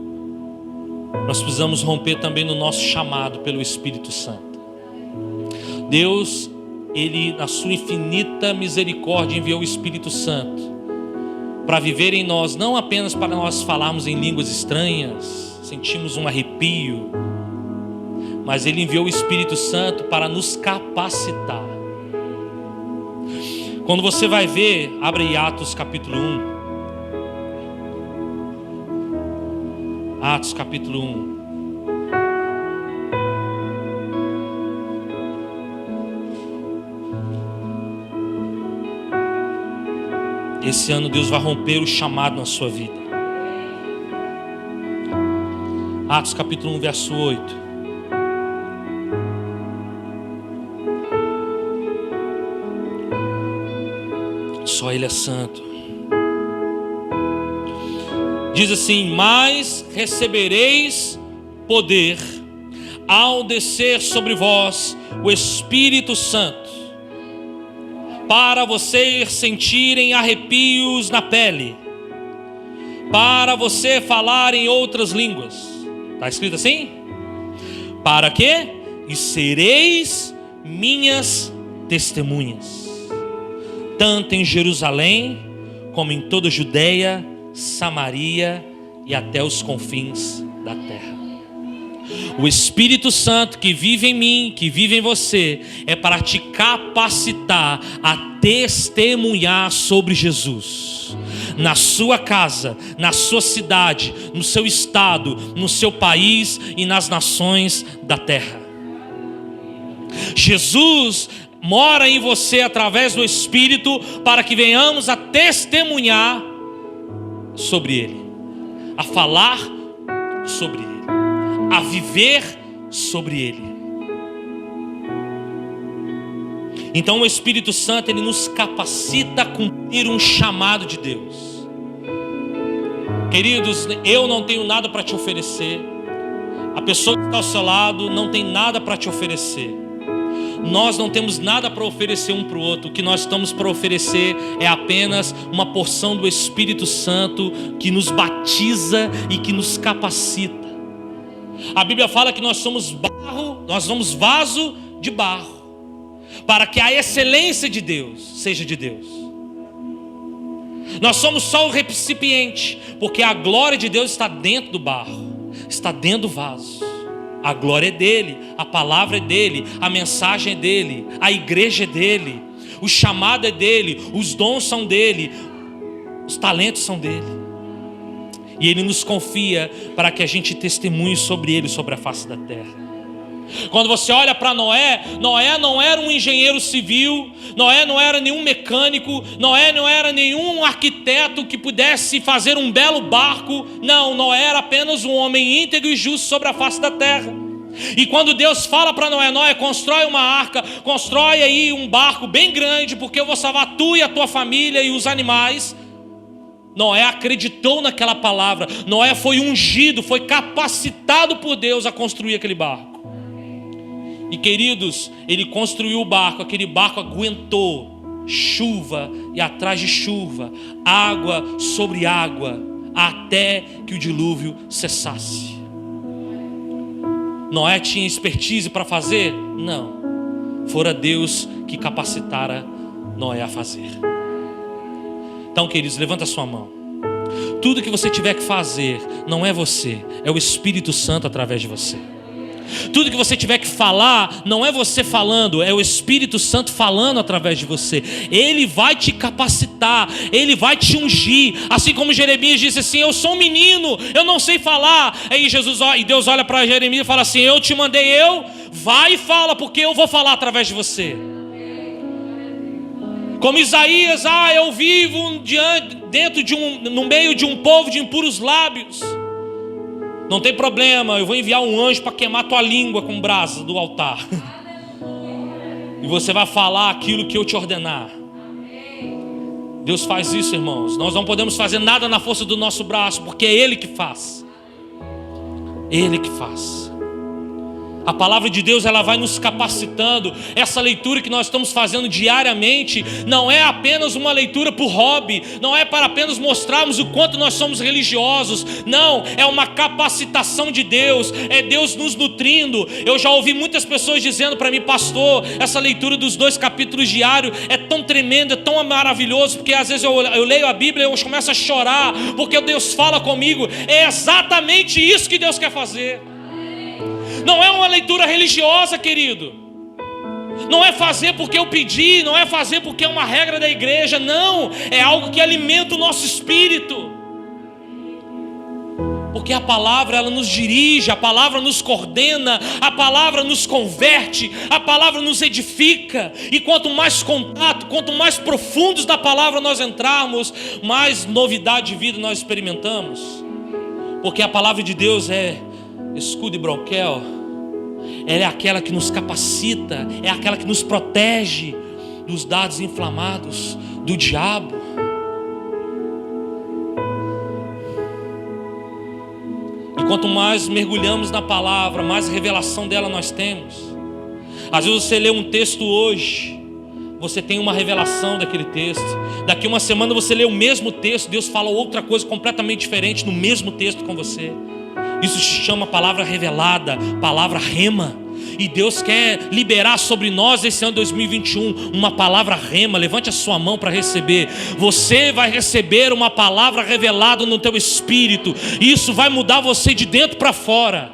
nós precisamos romper também no nosso chamado pelo Espírito Santo. Deus, Ele, na sua infinita misericórdia, enviou o Espírito Santo para viver em nós, não apenas para nós falarmos em línguas estranhas, sentimos um arrepio, mas Ele enviou o Espírito Santo para nos capacitar. Quando você vai ver, abre aí Atos capítulo 1. Atos capítulo 1. Esse ano Deus vai romper o chamado na sua vida. Atos capítulo 1, verso 8. Só Ele é santo. Diz assim: mas recebereis poder ao descer sobre vós o Espírito Santo, para vocês sentirem arrepios na pele, para você falar em outras línguas. Está escrito assim? Para quê? E sereis minhas testemunhas, tanto em Jerusalém, como em toda a Judeia, Samaria e até os confins da terra. O Espírito Santo que vive em mim, que vive em você, é para te capacitar a testemunhar sobre Jesus. na sua casa, na sua cidade, no seu estado, no seu país e nas nações da terra. Jesus mora em você através do Espírito para que venhamos a testemunhar sobre Ele, a falar sobre Ele, a viver sobre Ele. Então o Espírito Santo, ele nos capacita a cumprir um chamado de Deus. Queridos, eu não tenho nada para te oferecer. A pessoa que está ao seu lado não tem nada para te oferecer. Nós não temos nada para oferecer um para o outro. O que nós estamos para oferecer é apenas uma porção do Espírito Santo que nos batiza e que nos capacita. A Bíblia fala que nós somos barro, nós somos vaso de barro, para que a excelência de Deus seja de Deus. Nós somos só o recipiente, porque a glória de Deus está dentro do barro, está dentro do vaso. A glória é dele, a palavra é dele, a mensagem é dele, a igreja é dele, o chamado é dele, os dons são dele, os talentos são dele. E ele nos confia para que a gente testemunhe sobre ele, sobre a face da terra. Quando você olha para Noé, Noé não era um engenheiro civil, Noé não era nenhum mecânico, Noé não era nenhum arquiteto que pudesse fazer um belo barco. Não, Noé era apenas um homem íntegro e justo sobre a face da terra. E quando Deus fala para Noé, Noé, constrói uma arca, constrói aí um barco bem grande, porque eu vou salvar tu e a tua família e os animais. Noé acreditou naquela palavra. Noé foi ungido, foi capacitado por Deus a construir aquele barco. E queridos, ele construiu o barco, aquele barco aguentou chuva e atrás de chuva, água sobre água, até que o dilúvio cessasse. Noé tinha expertise para fazer? Não, fora Deus que capacitara Noé a fazer. Então, queridos, levanta a sua mão. Tudo que você tiver que fazer, não é você, é o Espírito Santo através de você. Tudo que você tiver que falar, não é você falando, é o Espírito Santo falando através de você. Ele vai te capacitar, ele vai te ungir. Assim como Jeremias disse assim: eu sou um menino, eu não sei falar. Aí Deus olha para Jeremias e fala assim: eu te mandei, vai e fala, porque eu vou falar através de você. Como Isaías, eu vivo no meio de um povo de impuros lábios. Não tem problema, eu vou enviar um anjo para queimar tua língua com brasa do altar. E você vai falar aquilo que eu te ordenar. Deus faz isso, irmãos. Nós não podemos fazer nada na força do nosso braço, porque é Ele que faz. Ele que faz. A palavra de Deus, ela vai nos capacitando. Essa leitura que nós estamos fazendo diariamente não é apenas uma leitura por hobby, não é para apenas mostrarmos o quanto nós somos religiosos. Não, é uma capacitação de Deus, é Deus nos nutrindo. Eu já ouvi muitas pessoas dizendo para mim: pastor, essa leitura dos 2 capítulos diários é tão tremenda, é tão maravilhoso, porque às vezes eu leio a Bíblia e eu começo a chorar, porque Deus fala comigo. É exatamente isso que Deus quer fazer. Não é uma leitura religiosa, querido. Não é fazer porque eu pedi, não é fazer porque é uma regra da igreja. Não, é algo que alimenta o nosso espírito. Porque a palavra, ela nos dirige, a palavra nos coordena, a palavra nos converte, a palavra nos edifica. E quanto mais contato, quanto mais profundos da palavra nós entrarmos, mais novidade de vida nós experimentamos. Porque a palavra de Deus é escudo e broquel. Ela é aquela que nos capacita, é aquela que nos protege dos dardos inflamados do diabo. E quanto mais mergulhamos na palavra, mais revelação dela nós temos. Às vezes você lê um texto hoje, você tem uma revelação daquele texto. Daqui uma semana você lê o mesmo texto, Deus fala outra coisa completamente diferente no mesmo texto com você. Isso se chama palavra revelada, palavra rema. E Deus quer liberar sobre nós esse ano 2021 uma palavra rema. Levante a sua mão para receber. Você vai receber uma palavra revelada no teu espírito. Isso vai mudar você de dentro para fora.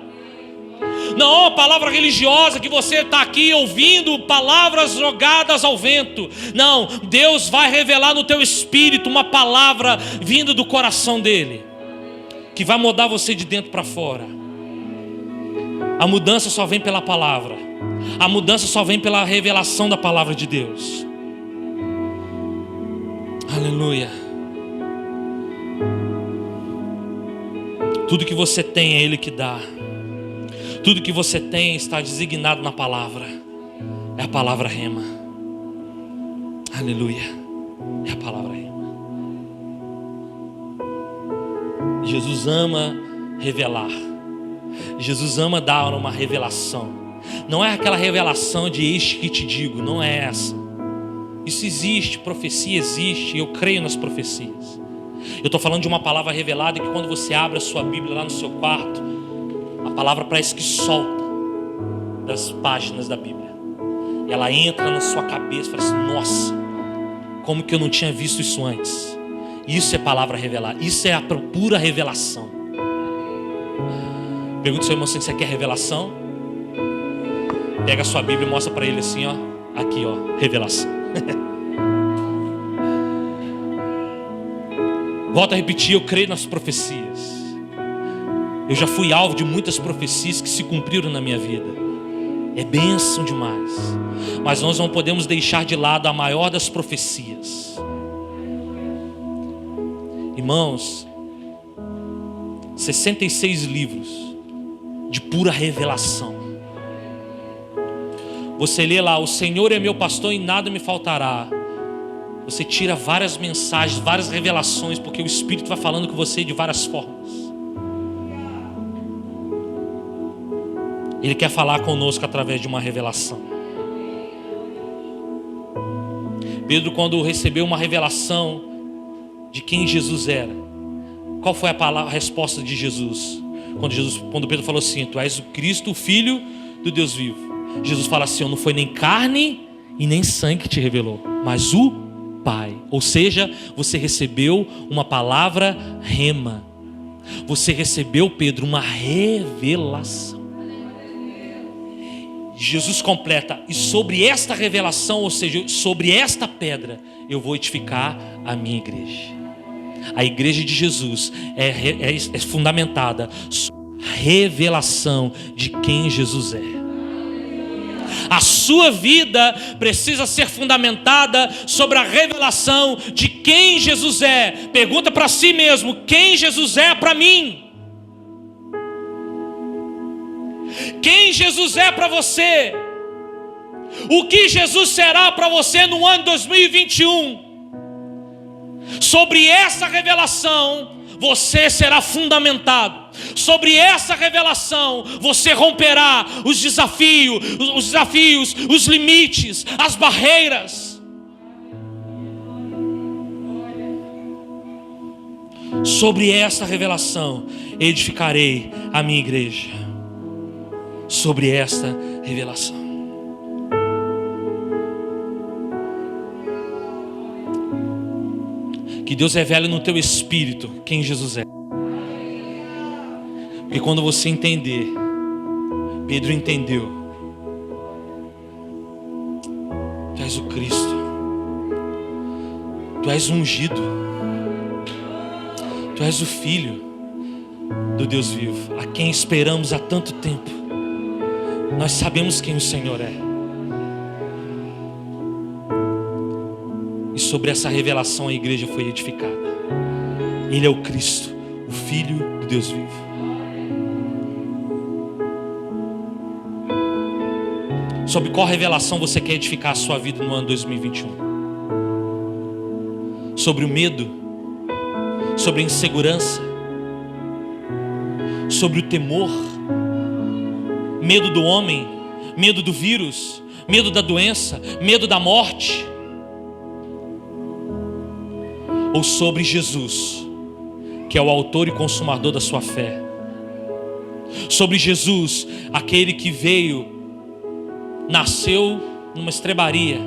Não é uma palavra religiosa que você está aqui ouvindo palavras jogadas ao vento. Não, Deus vai revelar no teu espírito uma palavra vinda do coração dele, que vai mudar você de dentro para fora. A mudança só vem pela palavra. A mudança só vem pela revelação da palavra de Deus. Aleluia. Tudo que você tem é Ele que dá. Tudo que você tem está designado na palavra. É a palavra rema. Aleluia. É a palavra rema. Jesus ama revelar. Jesus ama dar uma revelação. Não é aquela revelação de eis que te digo. Não é essa. Isso existe, profecia existe. Eu creio nas profecias. Eu estou falando de uma palavra revelada que quando você abre a sua Bíblia lá no seu quarto, a palavra parece que solta das páginas da Bíblia. Ela entra na sua cabeça e fala assim: nossa, como que eu não tinha visto isso antes? Isso é palavra revelada. Isso é a pura revelação. Pergunta ao seu irmão assim: você quer revelação? Pega a sua Bíblia e mostra para ele assim, ó. Aqui, ó, revelação. Volto a repetir, eu creio nas profecias. Eu já fui alvo de muitas profecias que se cumpriram na minha vida. É bênção demais. Mas nós não podemos deixar de lado a maior das profecias. Irmãos, 66 livros de pura revelação. Você lê lá: o Senhor é meu pastor e nada me faltará. Você tira várias mensagens, várias revelações, porque o Espírito vai falando com você de várias formas. Ele quer falar conosco através de uma revelação. Pedro, quando recebeu uma revelação de quem Jesus era, qual foi a resposta de Jesus? Quando Pedro falou assim: tu és o Cristo, o Filho do Deus vivo. Jesus fala assim: não foi nem carne e nem sangue que te revelou, mas o Pai. Ou seja, você recebeu uma palavra rema. Você recebeu, Pedro, uma revelação. Jesus completa: e sobre esta revelação, ou seja, sobre esta pedra, eu vou edificar a minha igreja. A igreja de Jesus é fundamentada sobre a revelação de quem Jesus é. A sua vida precisa ser fundamentada sobre a revelação de quem Jesus é. Pergunta para si mesmo: quem Jesus é para mim? Quem Jesus é para você? O que Jesus será para você no ano 2021? Sobre essa revelação você será fundamentado. Sobre essa revelação você romperá os desafios, os limites, as barreiras. Sobre essa revelação edificarei a minha igreja. Sobre esta revelação. Que Deus revele no teu espírito quem Jesus é. Porque quando você entender, Pedro entendeu: tu és o Cristo, tu és o ungido, tu és o Filho do Deus vivo, a quem esperamos há tanto tempo. Nós sabemos quem o Senhor é. E sobre essa revelação a igreja foi edificada. Ele é o Cristo, o Filho do Deus vivo. Sobre qual revelação você quer edificar a sua vida no ano 2021? Sobre o medo? Sobre a insegurança? Sobre o temor? Medo do homem? Medo do vírus? Medo da doença? Medo da morte? Ou sobre Jesus, que é o autor e consumador da sua fé? Sobre Jesus, aquele que veio, nasceu numa estrebaria,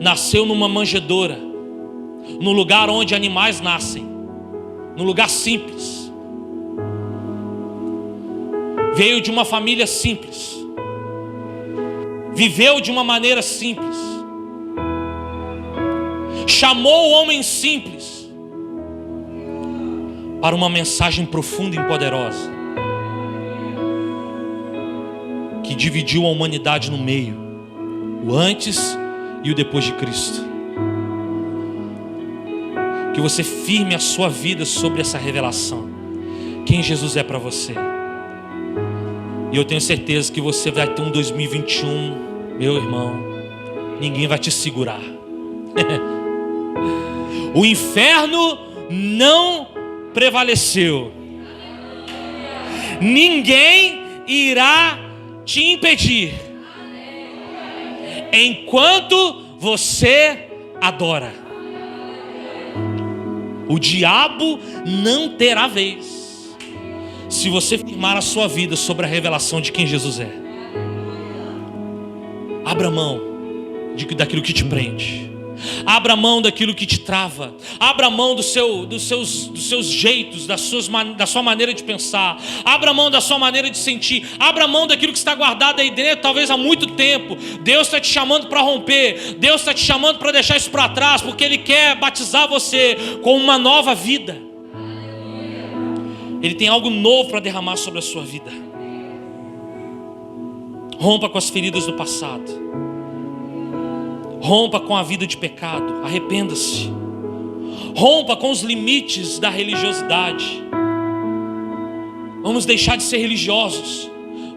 nasceu numa manjedoura, no lugar onde animais nascem, num lugar simples. veio de uma família simples, viveu de uma maneira simples, chamou o homem simples para uma mensagem profunda e poderosa, que dividiu a humanidade no meio, o antes e o depois de Cristo. Que você firme a sua vida sobre essa revelação, quem Jesus é para você. E eu tenho certeza que você vai ter um 2021, meu irmão, ninguém vai te segurar. O inferno não prevaleceu. Ninguém irá te impedir enquanto você adora. O diabo não terá vez se você firmar a sua vida sobre a revelação de quem Jesus é. Abra mão daquilo que te prende. Abra mão daquilo que te trava. Abra mão dos seus jeitos, da sua maneira de pensar. Abra mão da sua maneira de sentir. Abra mão daquilo que está guardado aí dentro, talvez há muito tempo. Deus está te chamando para romper. Deus está te chamando para deixar isso para trás, porque Ele quer batizar você com uma nova vida. Ele tem algo novo para derramar sobre a sua vida. Rompa com as feridas do passado. Rompa com a vida de pecado, arrependa-se. Rompa com os limites da religiosidade. Vamos deixar de ser religiosos,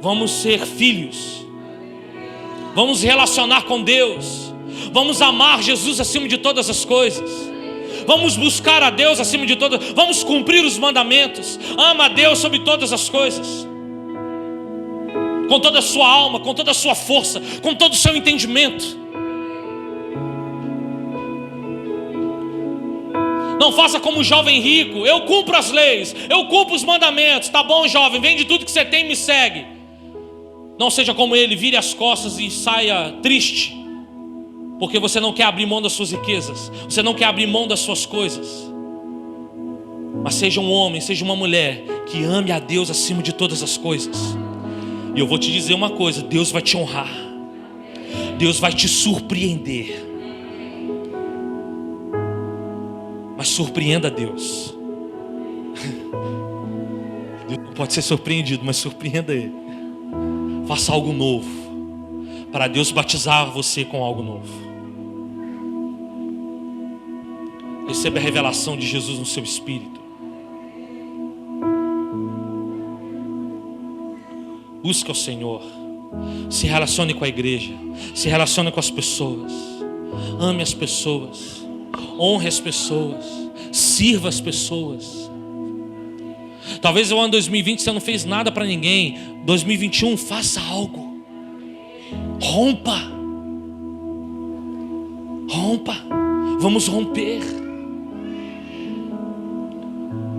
vamos ser filhos. Vamos relacionar com Deus. Vamos amar Jesus acima de todas as coisas. Vamos buscar a Deus acima de todas. Vamos cumprir os mandamentos. Ama a Deus sobre todas as coisas, com toda a sua alma, com toda a sua força, com todo o seu entendimento. Não faça como o jovem rico. Eu cumpro as leis, eu cumpro os mandamentos. Tá bom, jovem, vende tudo que você tem e me segue. Não seja como ele, vire as costas e saia triste, porque você não quer abrir mão das suas riquezas, você não quer abrir mão das suas coisas. Mas seja um homem, seja uma mulher que ame a Deus acima de todas as coisas. E eu vou te dizer uma coisa: Deus vai te honrar, Deus vai te surpreender. Mas surpreenda a Deus. Deus não pode ser surpreendido, mas surpreenda Ele. Faça algo novo, para Deus batizar você com algo novo. Receba a revelação de Jesus no seu espírito. Busque ao Senhor. Se relacione com a igreja. Se relacione com as pessoas. Ame as pessoas. Honre as pessoas, sirva as pessoas. Talvez o ano 2020 você não fez nada para ninguém. 2021, faça algo. Rompa. Rompa. Vamos romper.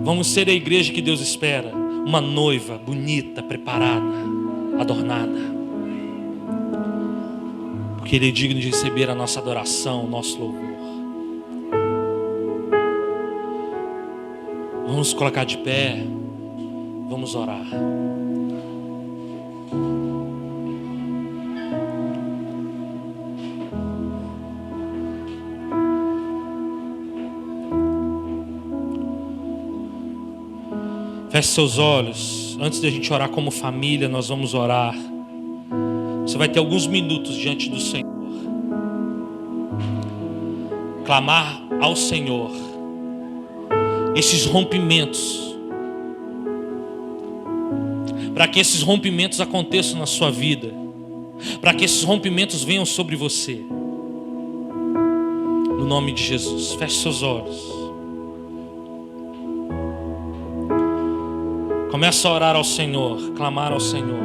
Vamos ser a igreja que Deus espera. Uma noiva bonita, preparada, adornada. Porque Ele é digno de receber a nossa adoração, o nosso louvor. Vamos colocar de pé, vamos orar. Feche seus olhos. Antes de a gente orar como família, nós vamos orar. Você vai ter alguns minutos diante do Senhor. Clamar ao Senhor esses rompimentos, para que esses rompimentos aconteçam na sua vida, para que esses rompimentos venham sobre você, no nome de Jesus. Feche seus olhos. Começa a orar ao Senhor, clamar ao Senhor.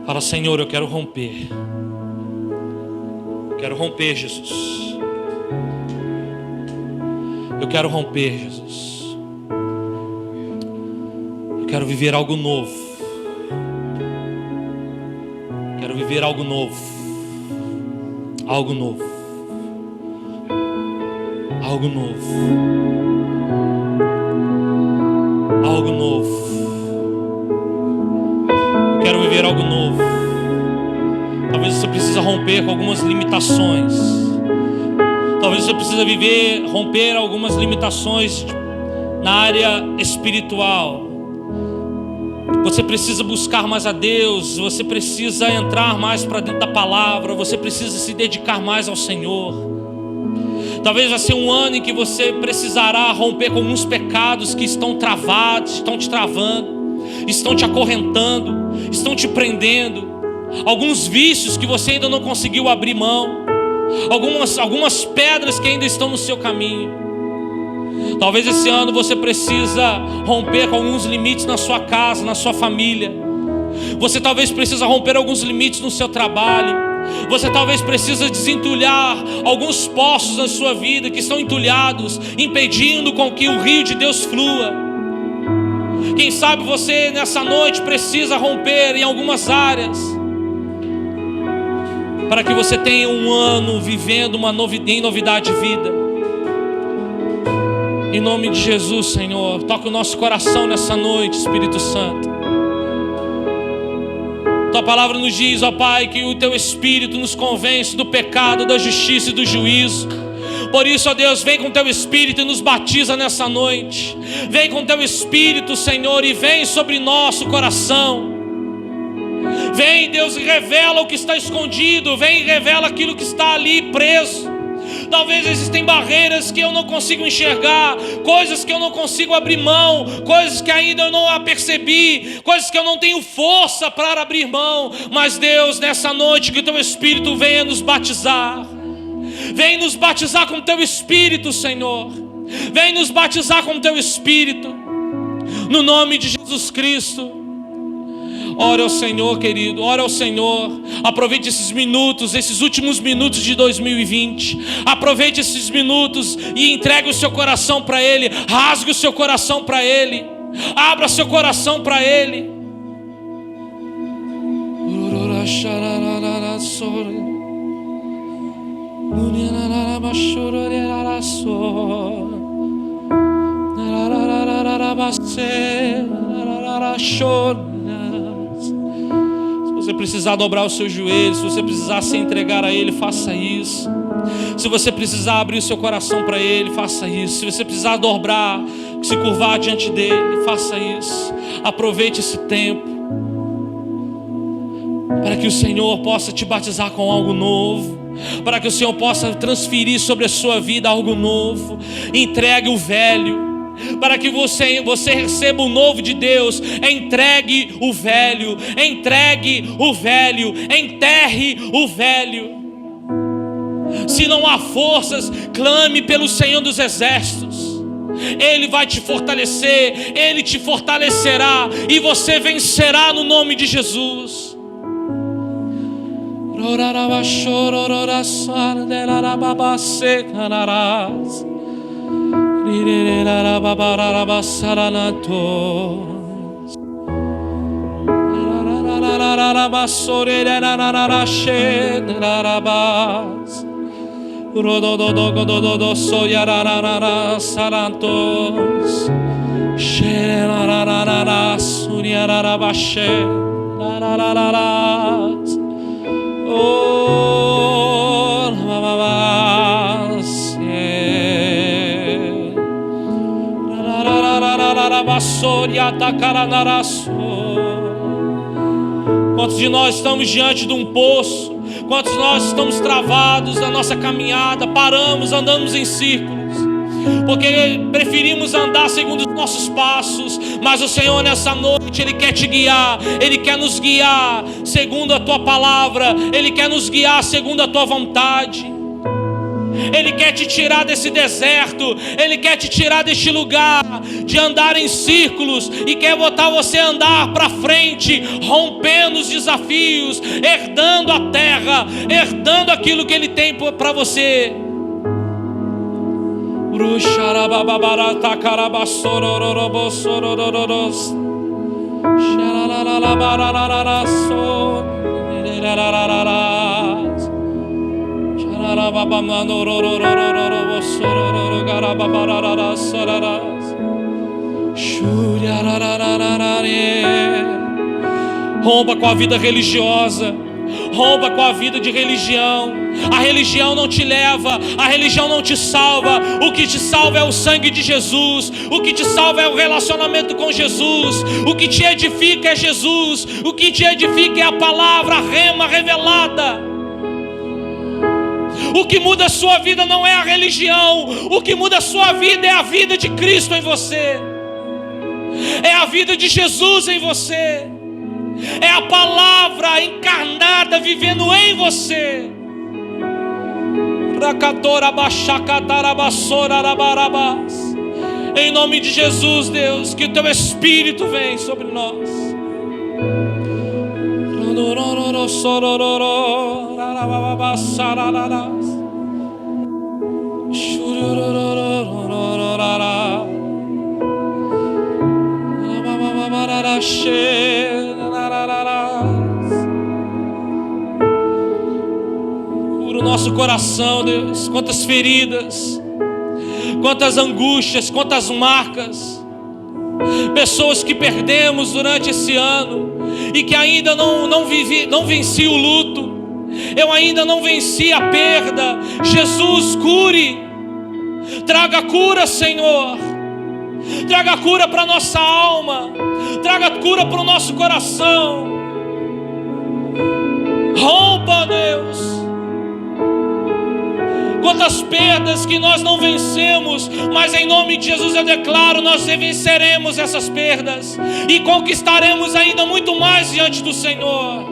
Fala: Senhor, eu quero romper. Quero romper, Jesus. Eu quero romper, Jesus. Eu quero viver algo novo. Quero viver algo novo. Algo novo. Algo novo. Algo novo. quero viver algo novo. Talvez você precisa romper com algumas limitações. Talvez você precisa romper algumas limitações na área espiritual. Você precisa buscar mais a Deus. Você precisa entrar mais para dentro da palavra. Você precisa se dedicar mais ao Senhor. Talvez vai ser um ano em que você precisará romper com alguns pecados que estão travados, estão te travando, estão te acorrentando, estão te prendendo. Alguns vícios que você ainda não conseguiu abrir mão. Algumas pedras que ainda estão no seu caminho. Talvez esse ano você precisa romper com alguns limites na sua casa, na sua família. Você talvez precisa romper alguns limites no seu trabalho. Você talvez precisa desentulhar alguns poços na sua vida que estão entulhados, impedindo com que o rio de Deus flua. Quem sabe você nessa noite precisa romper em algumas áreas, para que você tenha um ano vivendo em novidade de vida. Em nome de Jesus, Senhor, toca o nosso coração nessa noite, Espírito Santo. Tua palavra nos diz, ó Pai, que o Teu Espírito nos convence do pecado, da justiça e do juízo. Por isso, ó Deus, vem com Teu Espírito e nos batiza nessa noite. Vem com Teu Espírito, Senhor, e vem sobre nosso coração. Vem, Deus, e revela o que está escondido. Vem e revela aquilo que está ali preso. Talvez existem barreiras que eu não consigo enxergar, coisas que eu não consigo abrir mão, coisas que ainda eu não percebi, coisas que eu não tenho força para abrir mão. Mas Deus, nessa noite, que o Teu Espírito venha nos batizar. Vem nos batizar com o Teu Espírito, Senhor. Vem nos batizar com o Teu Espírito, no nome de Jesus Cristo. Ora ao Senhor, querido, ora ao Senhor. Aproveite esses minutos, esses últimos minutos de 2020. Aproveite esses minutos e entregue o seu coração para Ele. Rasgue o seu coração para Ele. Abra seu coração para Ele. Se você precisar dobrar os seus joelhos, se você precisar se entregar a Ele, faça isso. Se você precisar abrir o seu coração para Ele, faça isso. Se você precisar dobrar, se curvar diante dEle, faça isso. Aproveite esse tempo, para que o Senhor possa te batizar com algo novo, para que o Senhor possa transferir sobre a sua vida algo novo. Entregue o velho, para que você receba o novo de Deus. Entregue o velho, entregue o velho, enterre o velho. Se não há forças, clame pelo Senhor dos Exércitos. Ele vai te fortalecer, Ele te fortalecerá, e você vencerá no nome de Jesus. Quantos de nós estamos diante de um poço? Quantos de nós estamos travados na nossa caminhada? Paramos, andamos em círculos, porque preferimos andar segundo os nossos passos. Mas o Senhor nessa noite, Ele quer te guiar. Ele quer nos guiar segundo a Tua palavra. Ele quer nos guiar segundo a Tua vontade. Ele quer te tirar desse deserto. Ele quer te tirar deste lugar de andar em círculos, e quer botar você a andar para frente, rompendo os desafios, herdando a terra, herdando aquilo que Ele tem para você. Rompa com a vida religiosa. Rompa com a vida de religião. A religião não te leva, a religião não te salva. O que te salva é o sangue de Jesus. O que te salva é o relacionamento com Jesus. O que te edifica é Jesus. O que te edifica é a palavra, a rema revelada. O que muda a sua vida não é a religião. O que muda a sua vida é a vida de Cristo em você. É a vida de Jesus em você. É a palavra encarnada vivendo em você. Em nome de Jesus, Deus, que o teu Espírito vem sobre nós. Cura o nosso coração, Deus. Quantas feridas, quantas angústias, quantas marcas. Pessoas que perdemos durante esse ano e que ainda não venci o luto. Eu ainda não venci a perda. Jesus, cure. Traga cura, Senhor. Traga cura para a nossa alma. Traga cura para o nosso coração. Rompa, Deus. Quantas perdas que nós não vencemos, mas em nome de Jesus eu declaro, nós venceremos essas perdas e conquistaremos ainda muito mais diante do Senhor.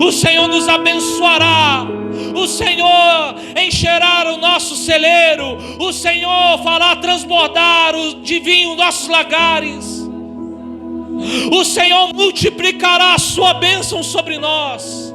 O Senhor nos abençoará. O Senhor encherá o nosso celeiro. O Senhor fará transbordar de vinho nossos lagares. O Senhor multiplicará a sua bênção sobre nós.